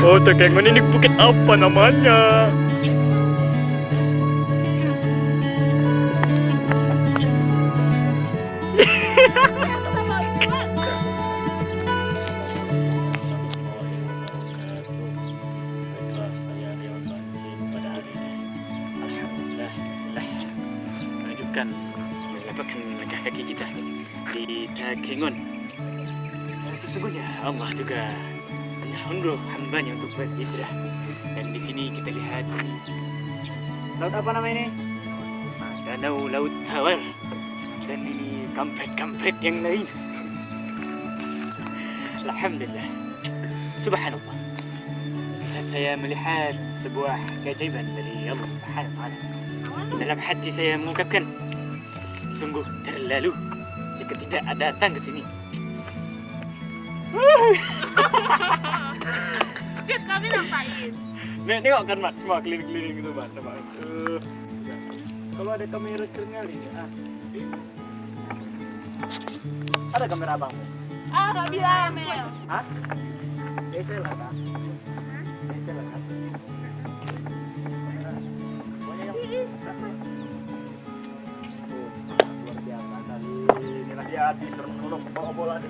Oh, Takengon ini bukit apa namanya? Lanjutkan mendapatkan langkah kaki kita di Takengon. Sesungguhnya Allah juga mengunduh hambanya untuk berhijrah. Dan di sini kita lihat laut apa nama ini? Danau Laut Tawar. Dan ini kampret-kampret yang lain. Alhamdulillah, subhanallah, saat saya melihat sebuah keajaiban dari Allah Subhanahu wa Ta'ala, dalam hati saya mengungkapkan, sungguh terlalu jika tidak ada datang ke sini. Lihat kami ngapain? Tengok kan Mat, semua keliling-keliling gitu Mat. Kalau ada kamera kali ini, ada kamera abangmu? Gak bilang, Mel. Hah? DSLR kan? DSLR kan? Luar biasa kali. Inilah dia di ternolong bawa bola di